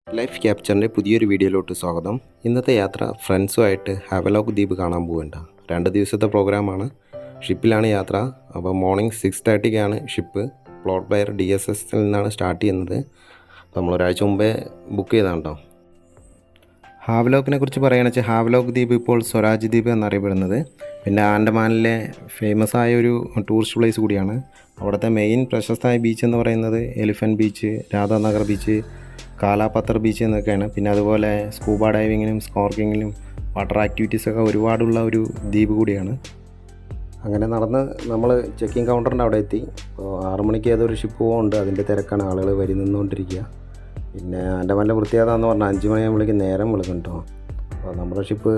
Life ക്യാപ്ചറിൻ്റെ പുതിയൊരു വീഡിയോയിലോട്ട് സ്വാഗതം. ഇന്നത്തെ യാത്ര ഫ്രണ്ട്സുമായിട്ട് ഹാവലോക്ക് ദ്വീപ് കാണാൻ പോകേണ്ട 2 ദിവസത്തെ പ്രോഗ്രാമാണ്. ഷിപ്പിലാണ് യാത്ര. അപ്പോൾ മോർണിംഗ് 6:30-ക്കാണ് ഷിപ്പ്. പ്ലോട്ട് ബയർ DSSൽ നിന്നാണ് സ്റ്റാർട്ട് ചെയ്യുന്നത്. അപ്പോൾ നമ്മൾ ഒരാഴ്ച മുമ്പേ ബുക്ക് ചെയ്താണ് കേട്ടോ. ഹാവലോക്കിനെ കുറിച്ച് പറയുകയാണെന്ന് വെച്ചാൽ ഹാവലോക്ക് ദ്വീപ് ഇപ്പോൾ സ്വരാജ് ദ്വീപ് എന്നറിയപ്പെടുന്നത്. പിന്നെ ആൻഡമാനിലെ ഫേമസ് ആയ ഒരു ടൂറിസ്റ്റ് പ്ലേസ് കൂടിയാണ്. അവിടുത്തെ മെയിൻ പ്രശസ്തമായ ബീച്ച് എന്ന് പറയുന്നത് elephant beach, Radhanagar beach, Kalapatthar beach എന്നൊക്കെയാണ്. പിന്നെ അതുപോലെ സ്കൂബ ഡൈവിങ്ങിനും സ്കോർക്കിങ്ങിനും വാട്ടർ ആക്ടിവിറ്റീസൊക്കെ ഒരുപാടുള്ള ഒരു ദ്വീപ് കൂടിയാണ്. അങ്ങനെ നടന്ന് നമ്മൾ ചെക്കിങ് കൗണ്ടറിൻ്റെ അവിടെ എത്തി. അപ്പോൾ 6 മണിക്ക് ഏതൊരു ഷിപ്പ് പോകുന്നുണ്ട്, അതിൻ്റെ തിരക്കാണ്, ആളുകൾ വരി നിന്നുകൊണ്ടിരിക്കുക. പിന്നെ ആൻഡമാനിലെ പ്രത്യേകത എന്ന് പറഞ്ഞാൽ 5 മണിയാകുമ്പോഴേക്കും നേരം വിളിക്കും കേട്ടോ. അപ്പോൾ നമ്മുടെ ഷിപ്പ്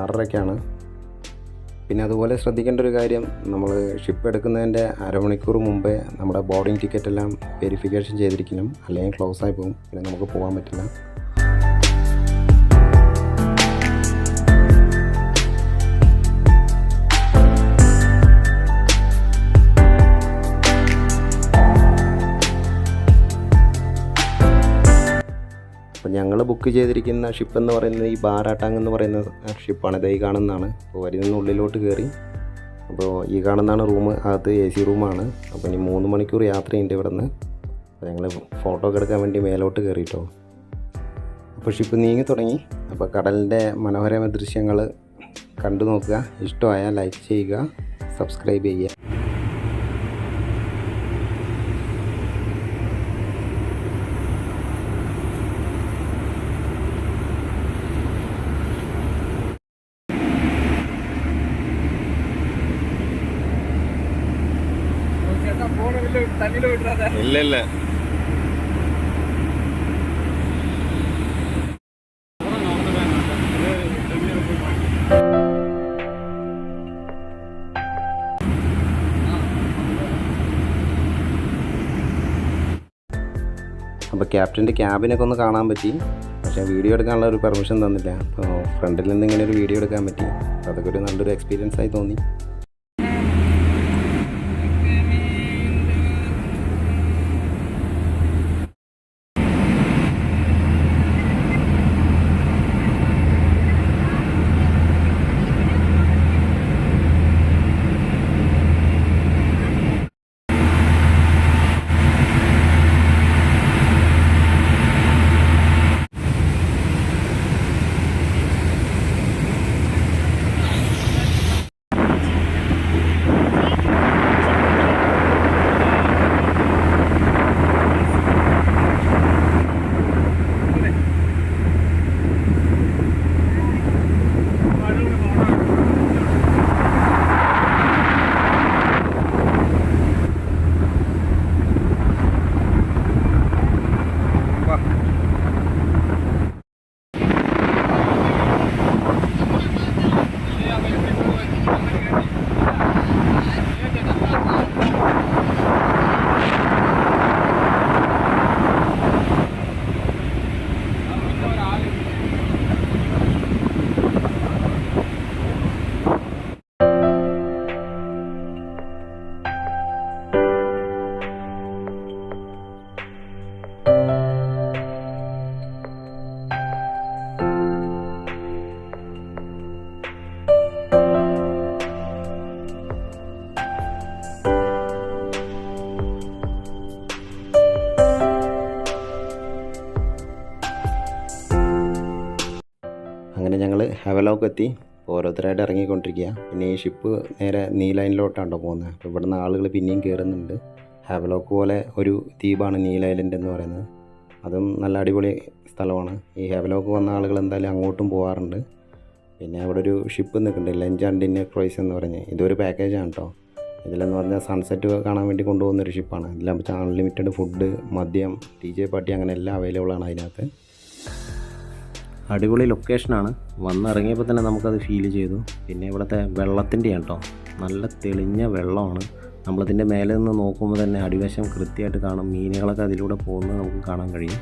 6:30-ക്കാണ്. പിന്നെ അതുപോലെ ശ്രദ്ധിക്കേണ്ട ഒരു കാര്യം, നമ്മൾ ഷിപ്പ് എടുക്കുന്നതിൻ്റെ അരമണിക്കൂർ മുമ്പേ നമ്മുടെ ബോർഡിംഗ് ടിക്കറ്റ് എല്ലാം വെരിഫിക്കേഷൻ ചെയ്തിരിക്കണം, അല്ലെങ്കിൽ ക്ലോസ് ആയി പോകും, പിന്നെ നമുക്ക് പോകാൻ പറ്റില്ല. അപ്പോൾ ഞങ്ങൾ ബുക്ക് ചെയ്തിരിക്കുന്ന ഷിപ്പ് എന്ന് പറയുന്നത് ഈ ബാരാട്ടാങ് എന്ന് പറയുന്ന ഷിപ്പാണ്. ഇത് ഈ കാണുന്നതാണ്. അപ്പോൾ വരി നിന്ന് ഉള്ളിലോട്ട് കയറി. അപ്പോൾ ഈ കാണുന്നതാണ് റൂം. അകത്ത് AC റൂമാണ്. അപ്പോൾ ഇനി 3 മണിക്കൂർ യാത്രയുണ്ട് ഇവിടെ നിന്ന്. അപ്പോൾ ഞങ്ങൾ ഫോട്ടോ ഒക്കെ എടുക്കാൻ വേണ്ടി മേലോട്ട് കയറിയിട്ടോ. അപ്പോൾ ഷിപ്പ് നീങ്ങി തുടങ്ങി. അപ്പോൾ കടലിൻ്റെ മനോഹരമായ ദൃശ്യങ്ങൾ കണ്ടു നോക്കുക. ഇഷ്ടമായാൽ ലൈക്ക് ചെയ്യുക, സബ്സ്ക്രൈബ് ചെയ്യുക. ഇല്ല ഇല്ല അപ്പോൾ ക്യാപ്റ്റൻ്റെ ക്യാബിനൊക്കെ ഒന്ന് കാണാൻ പറ്റി. പക്ഷേ വീഡിയോ എടുക്കാനുള്ള ഒരു പെർമിഷൻ തന്നില്ല. അപ്പോൾ ഫ്രണ്ടിൽ നിന്ന് ഇങ്ങനെ ഒരു വീഡിയോ എടുക്കാൻ പറ്റി. അതൊക്കെ ഒരു നല്ലൊരു എക്സ്പീരിയൻസ് ആയി തോന്നി. അങ്ങനെ ഞങ്ങൾ ഹാവലോക്ക് എത്തി. ഓരോരുത്തരായിട്ട് ഇറങ്ങിക്കൊണ്ടിരിക്കുക. പിന്നെ ഈ ഷിപ്പ് നേരെ നീ ലൈനിലോട്ടാണോ പോകുന്നത്. അപ്പോൾ ഇവിടുന്ന് ആളുകൾ പിന്നെയും കയറുന്നുണ്ട്. ഹാവലോക്ക് പോലെ ഒരു ദ്വീപാണ് നീൽ ഐലൻഡ് എന്ന് പറയുന്നത്. അതും നല്ല അടിപൊളി സ്ഥലമാണ്. ഈ ഹാവലോക്ക് വന്ന ആളുകൾ എന്തായാലും അങ്ങോട്ടും പോകാറുണ്ട്. പിന്നെ അവിടെ ഒരു ഷിപ്പ് നിൽക്കുന്നുണ്ട്, ലഞ്ച് ആൻഡ് ഡിന്നർ ക്രൂയിസ് എന്ന് പറഞ്ഞ്. ഇതൊരു പാക്കേജാണ് കേട്ടോ. ഇതിലെന്ന് പറഞ്ഞാൽ സൺസെറ്റ് കാണാൻ വേണ്ടി കൊണ്ടുപോകുന്നൊരു ഷിപ്പാണ്. ഇതിലാകുമ്പോൾ അൺലിമിറ്റഡ് ഫുഡ്, മദ്യം, DJ പാർട്ടി അങ്ങനെ എല്ലാം അവൈലബിൾ ആണ് അതിനകത്ത്. അടിപൊളി ലൊക്കേഷനാണ്. വന്നിറങ്ങിയപ്പോൾ തന്നെ നമുക്കത് ഫീൽ ചെയ്തു. പിന്നെ ഇവിടുത്തെ വെള്ളത്തിൻ്റെയാണ് കേട്ടോ, നല്ല തെളിഞ്ഞ വെള്ളമാണ്. നമ്മളതിൻ്റെ മേലെ നിന്ന് നോക്കുമ്പോൾ തന്നെ അടിവശം കൃത്യമായിട്ട് കാണും. മീനുകളൊക്കെ അതിലൂടെ പോകുന്നത് നമുക്ക് കാണാൻ കഴിയും.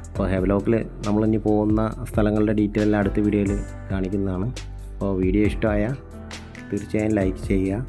അപ്പോൾ ഹാവലോക്കിൽ നമ്മളിനി പോകുന്ന സ്ഥലങ്ങളുടെ ഡീറ്റെയിൽ അടുത്ത വീഡിയോയിൽ കാണിക്കുന്നതാണ്. അപ്പോൾ വീഡിയോ ഇഷ്ടമായാൽ തീർച്ചയായും ലൈക്ക് ചെയ്യുക.